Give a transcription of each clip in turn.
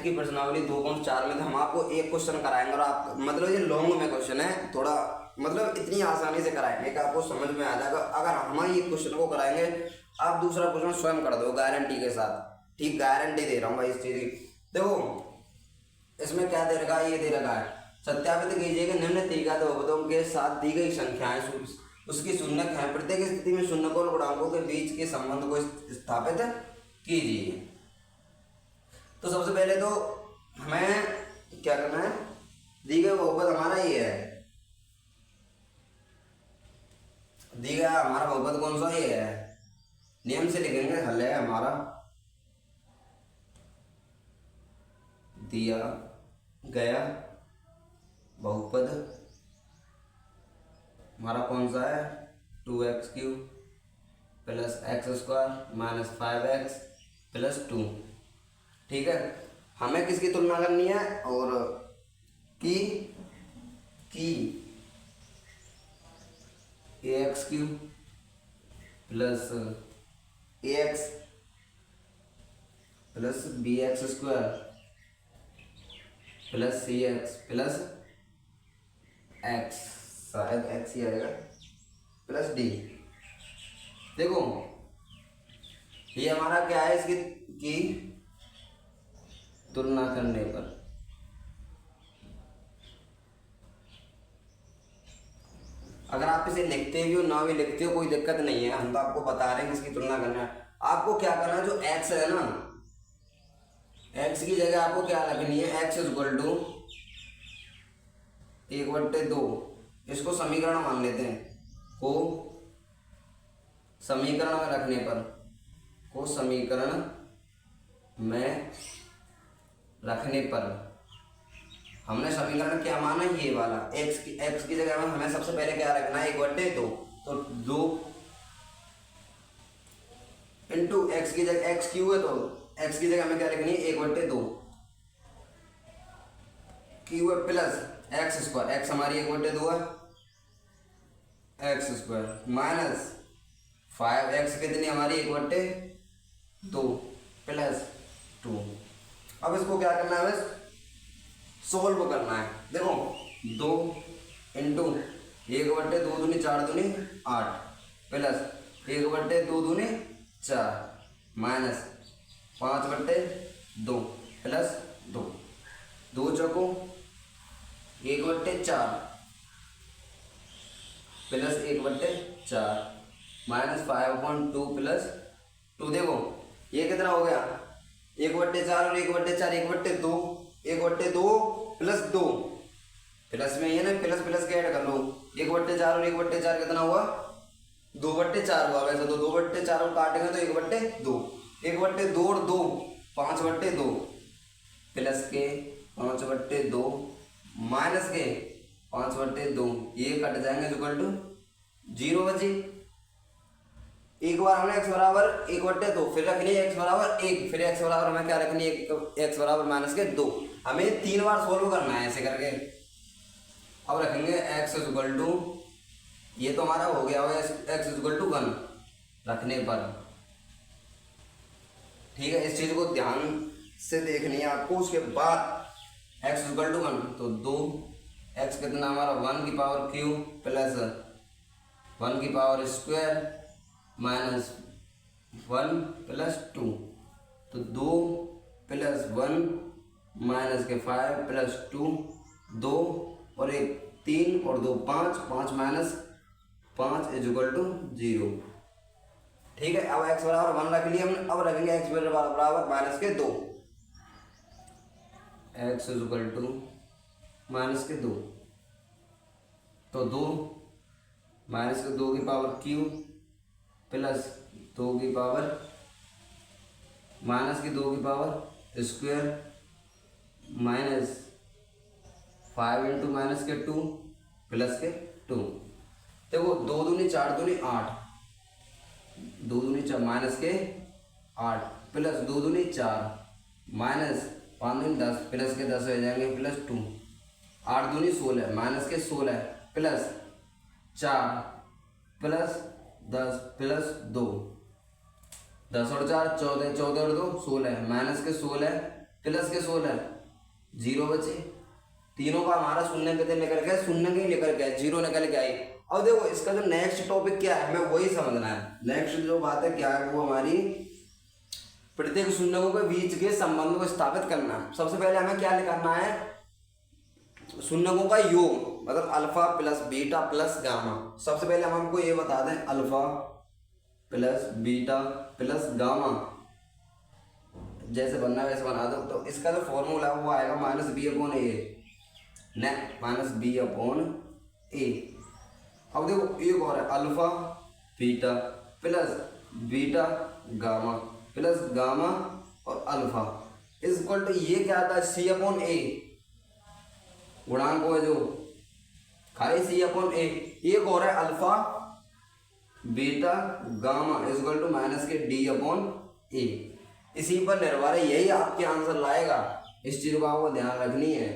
Math की प्रश्नावली 2.4 में तो हम आपको एक क्वेश्चन कराएंगे और आप मतलब ये लॉन्ग में क्वेश्चन है, थोड़ा मतलब इतनी आसानी से कराएंगे कि आपको समझ में आ जाएगा। अगर हम ये क्वेश्चन को कराएंगे आप दूसरा क्वेश्चन स्वयं कर दो गारंटी के साथ, ठीक, गारंटी दे रहा हूँ भाई इस चीज़ की। देखो इसमें क्या दे रखा है, ये दे रखा है सत्यापित कीजिए कि निम्न तरीका बहुपदों के साथ दी गई संख्याएं उसकी शून्यक है, प्रत्येक स्थिति में शून्यक और गुणांकों के बीच के संबंध को स्थापित कीजिए। तो सबसे पहले तो हमें क्या करना है, दी गई बहुपद हमारा ये है, दी गया हमारा बहुपद कौन सा ये है, नियम से लिखेंगे, हल है हमारा दिया गया बहुपद हमारा कौन सा है 2x³ plus x² minus 5x plus 2। ठीक है, हमें किसकी तुलना करनी है, और की ax³ plus ax plus bx² plus cx plus x, शायद x ही आएगा, प्लस d। देखो ये हमारा क्या है, इसकी की तुलना करने पर अगर आप इसे लिखते भी हो ना भी लिखते हो कोई दिक्कत नहीं है, हम तो आपको बता रहे हैं इसकी तुलना करना है। आपको क्या करना है, जो x है ना, x की जगह आपको क्या रखनी है, x = 1/2, इसको समीकरण मान लेते हैं, को समीकरण में रखने पर, को समीकरण में रखने पर हमने समीकरण क्या माना, ये वाला x की जगह में हमें सबसे पहले क्या रखना है 1/2, तो 2 इंटू x की जगह x³ है तो x की जगह हमें क्या लिखनी है 1/2 क्यू है प्लस x² x हमारी 1/2 है, x² माइनस 5x कितनी हमारी 1/2 प्लस 2। अब इसको क्या करना है, बस सोल्व करना है। देखो 2 इंटू 1/2 दूनी 4 दूनी 8 प्लस 1/2 दूनी 4 माइनस 5/2 प्लस 2, 2 चौको 1/4 प्लस 1/4 माइनस 5/2 प्लस 2। देखो ये कितना हो गया 1/4 और 1/4 1/2, 1/2 प्लस 2 प्लस में ये ना प्लस के ऐड कर लो, 1/4 और 1/4 कितना हुआ 2/4 हुआ। वैसे तो 2/4 को काटेंगे तो 1/2, 1/2 और 2 5/2 प्लस के 5/2 माइनस के 5/2, ये कट जाएंगे इक्वल टू 0 बचे। एक बार हमने x बराबर 1/2 फिर रखनी है x बराबर 1, फिर x बराबर हमें क्या रखनी है x बराबर माइनस के 2। हमें 3 बार सोल्व करना है ऐसे करके। अब रखेंगे x = ये तो हमारा हो गया हुआ x = 1 रखने पर। ठीक है, इस चीज को ध्यान से देखनी है आपको। उसके बाद x = 1 तो 2x कितना हमारा 1³ प्लस 1² माइनस 1 प्लस 2, तो 2 प्लस 1 माइनस के 5 प्लस 2, 2 और 1 3 और 2 5, 5 माइनस 5 = 0। ठीक है, अब x बराबर 1 रख लिया हमने। अब रखेंगे x बराबर माइनस के 2, x = माइनस के 2, तो 2 माइनस के 2 की पावर क्यू प्लस 2 की पावर माइनस की 2 की power square minus 5 into minus के 2 प्लस के 2। देखो 2 दूनी 4 दूनी 8, 2 दूनी 4 माइनस के 8 प्लस 2 दूनी 4 माइनस 5 दूनी 10 प्लस के 10 हो जाएंगे प्लस 2, 8 दूनी 16 माइनस के 16 प्लस 4 प्लस 10 प्लस 2, 10 और 4 14, 14 और 2 16 माइनस के 16 प्लस के 16 0 बचे, तीनों का हमारा शून्य कितने निकल गया, शून्य के निकल गया, 0 निकल के आई। अब देखो इसका जो नेक्स्ट टॉपिक क्या है हमें वही समझना है। नेक्स्ट जो बात है क्या है वो हमारी प्रत्येक शून्यों के बीच के संबंध को स्थापित करना है। सबसे पहले हमें क्या निकालना है, शून्यों का योग, मतलब alpha plus beta plus gamma. सबसे पहले हम हमको ये बता दें, alpha plus beta plus gamma जैसे बनना है वैसे बना दो। तो इसका जो फॉर्मूला है वो आएगा -b/a, ने -b/a। अब देखो एक और है, alpha beta plus beta gamma plus gamma और अल्फा इज इक्वल टू, ये क्या आता है, c/a, गुणांक है जो खाली c/a। एक और है alpha beta gamma is equal to -d/a। इसी पर निर्भर है, यही आपके आंसर लाएगा। इस चीज को आपको ध्यान रखनी है।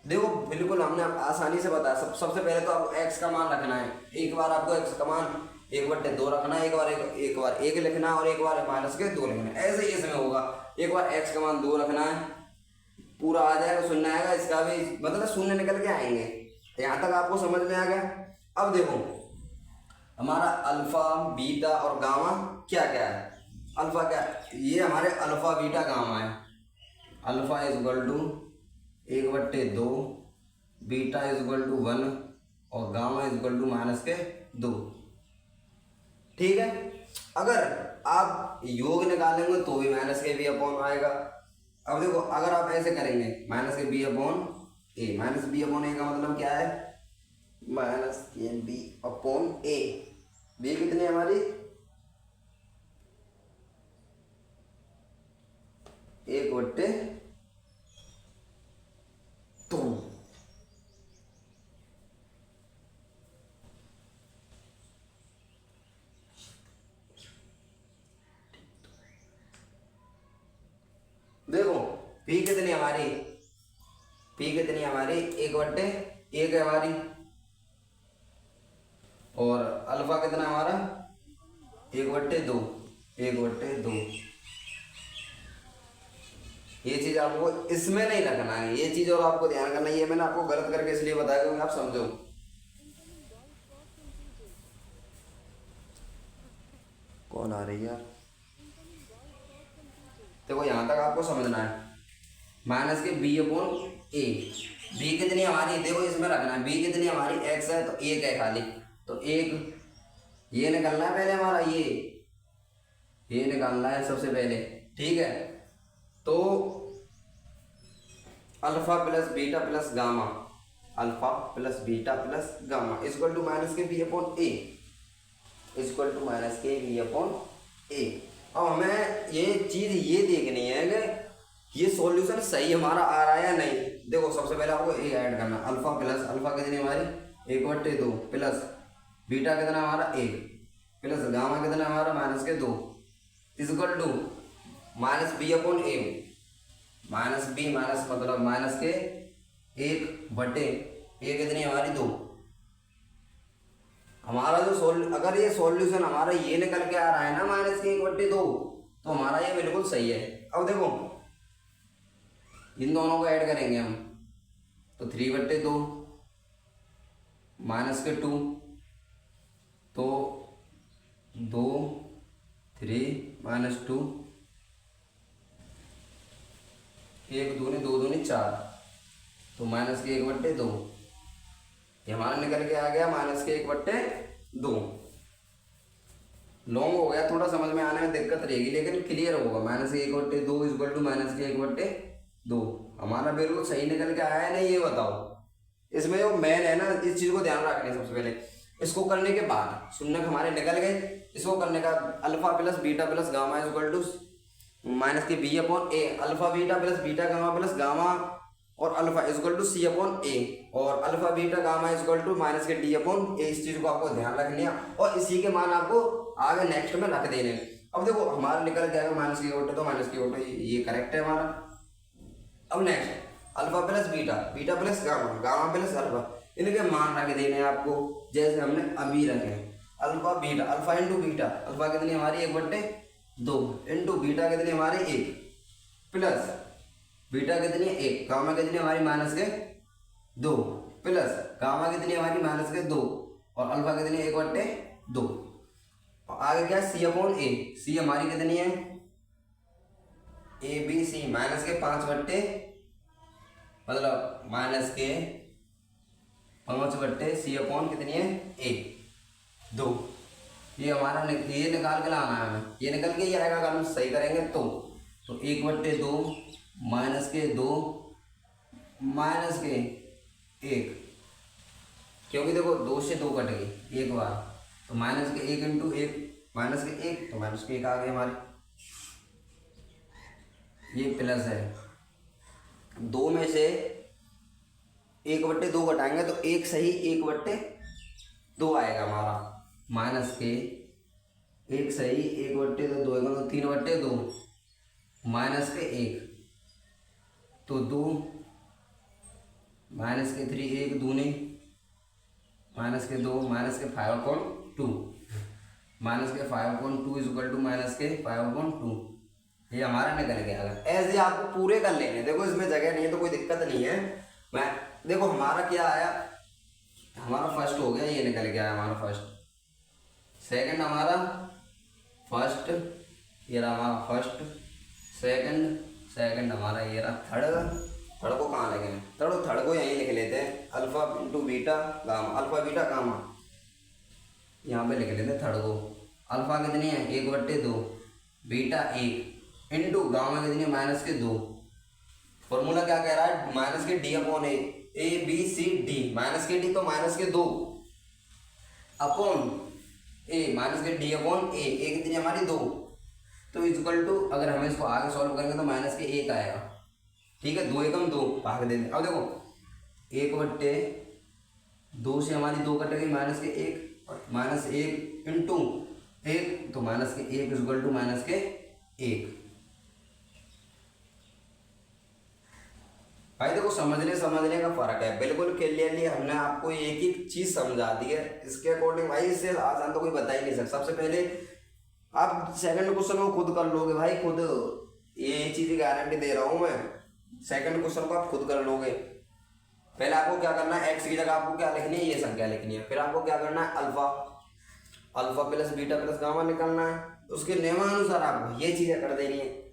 देखो बिल्कुल हमने आसानी से बताया। सबसे पहले तो आपको x का मान रखना है। एक बार आपको x का मान 1/2 रखना है, एक बार 1 लिखना है और एक बार -2 लिखना है। ऐसे ही इसमें होगा, एक बार x का मान 2 रखना है, पूरा आ जाएगा, शून्य आएगा, इसका भी मतलब शून्य निकल के आएंगे। यहाँ तक आपको समझ में आ गया। अब देखो हमारा अल्फा बीटा और गामा क्या क्या है। अल्फा क्या है, ये हमारे अल्फा बीटा गामा है। Alpha is equal to 1/2, beta is equal to 1 और गामा इज इक्वल टू -2। ठीक है। अगर आप योग निकालेंगे तो भी -b/a आएगा। अब देखो अगर आप ऐसे करेंगे -b/a, -b/a का मतलब क्या है, -b/a। b कितनी है हमारी, 1/2। देखो p कितनी हमारी, 1/1 है हमारी, और अल्फा कितना हमारा 1/2। ये चीज आपको इसमें नहीं रखना है, ये चीज और आपको ध्यान करना है। ये मैंने आपको गलत करके इसलिए बताया क्योंकि आप समझो। कौन आ रही है, देखो यहाँ तक आपको समझना है। -b/a, b कितनी हमारी, देखो इसमें रखना है, b कितनी हमारी x है तो 1 है खाली, तो 1 ये निकालना है पहले हमारा, ये निकालना है सबसे पहले। ठीक है, तो alpha plus beta plus gamma, alpha plus beta plus gamma equal to -b/a, equal to -b/a। अब हमें ये चीज ये देखनी है कि ये सॉल्यूशन सही हमारा आ रहा है या नहीं। देखो सबसे पहले आपको ये ऐड करना, अल्फा कितनी हमारी 1/2 प्लस बीटा कितना हमारा 1 प्लस गामा कितना हमारा -2 इक्वल टू -b/a, -b मतलब -1/a कितनी हमारी 2। हमारा जो अगर ये सॉल्यूशन हमारा ये निकल के आ रहा है ना -1/2, तो हमारा ये बिल्कुल सही है। अब देखो इन दोनों को ऐड करेंगे हम, तो 3/2 -2, तो 2 3 -2, 1 दूनी 2 दूनी 4, तो -1/2 ये हमारा निकल के आ गया -1/2। लॉन्ग हो गया, थोड़ा समझ में आने में दिक्कत रहेगी लेकिन क्लियर होगा। -1/2 इक्वल टू -1/2 हमारा बिल्कुल सही निकल के आया है ना, ये बताओ। इसमें जो मेन है ना, इस चीज को ध्यान रखना है। सबसे पहले इसको करने के बाद शून्य हमारे निकल गए, इसको करने का alpha plus beta plus gamma equal to -b/a, alpha beta plus beta gamma plus gamma और अल्फा इक्वल टू c/a, और alpha beta gamma equal to -d/a। इस चीज को आपको ध्यान रखनी है और इसी के मान आपको आगे नेक्स्ट में रख देने। अब देखो हमारा निकल जाएगा -1/2, तो -1/2 ये करेक्ट है हमारा। अब next alpha plus beta, beta plus gamma, gamma plus alpha, इनके मान रख देने आपको जैसे हमने अभी रखे। Alpha beta, alpha into beta, alpha कितनी हमारी 1/2 इंटू बीटा कितनी हमारी 1 प्लस बीटा कितनी है 1, गामा कितनी हमारी माइनस के 2 प्लस गामा कितनी हमारी माइनस के 2 और अल्फा कितनी 1/2। और आगे क्या है सी अपॉन ए, सी हमारी कितनी है ए बी सी माइनस के 5 मतलब माइनस के 5 सी अपॉन कितनी है ए 2। ये हमारा ये निकाल के लाना है हमें, ये निकल के ही आएगा अगर हम सही करेंगे तो 1/2 माइनस के 2 माइनस के 1, क्योंकि देखो 2 से 2 कट गई एक बार, तो माइनस के 1 इंटू 1 माइनस के 1, तो माइनस के 1 आ गई हमारी। ये प्लस है, 2 में से 1/2 घटाएंगे तो 1 सही 1/2 आएगा हमारा, माइनस के 1 सही 1/2 2 तो 3/2 माइनस के 1 तो 2 माइनस के 3 1 दूनी माइनस के 2 माइनस के 5/2 माइनस के 5/2 इज इक्वल टू माइनस के 5/2। ये हमारा निकल गया। ऐसे आपको पूरे कर लेने, देखो इसमें जगह नहीं है तो कोई दिक्कत नहीं है। मैं देखो हमारा क्या आया, हमारा फर्स्ट हो गया, ये निकल गया हमारा फर्स्ट। सेकंड हमारा फर्स्ट, ये रहा हमारा फर्स्ट सेकंड, सेकंड हमारा ये रहा थर्ड। थर्ड को कहाँ लगे, थर्ड को यहीं लिख लेते हैं, alpha into beta gamma, alpha beta gamma यहाँ पे लिख लेते हैं थर्ड को। अल्फा कितनी है 1/2 बीटा 1 इंटू गामा कितनी है माइनस के 2। फॉर्मूला क्या कह रहा है माइनस के d upon a b c d, minus के डी तो माइनस के 2 अपॉन ए माइनस के डी अपॉन ए कितनी हमारी 2, तो इक्वल टू अगर हम इसको आगे सॉल्व करेंगे तो माइनस के 1 आएगा। ठीक है, 2 एकम 2 भाग देंगे। अब देखो 1/2 से हमारी 2 कट गई माइनस के 1 और माइनस 1 इंटू 1 तो माइनस के 1 इक्वल टू माइनस के 1। भाई देखो समझने का फर्क है, बिल्कुल क्लियरली हमने आपको एक ही चीज समझा दी है। इसके अकॉर्डिंग भाई इससे आसान तो कोई बता ही नहीं सकता। सबसे पहले आप सेकंड क्वेश्चन को खुद कर लोगे भाई, खुद ये चीज की गारंटी दे रहा हूं मैं। सेकंड क्वेश्चन को आप खुद कर लोगे। पहले आपको क्या करना है, एक्स की जगह आपको क्या लिखनी है, ये संख्या लिखनी है। फिर आपको क्या करना है, alpha plus beta plus gamma निकालना है। उसके नियमानुसार आपको ये चीजें कर देनी है।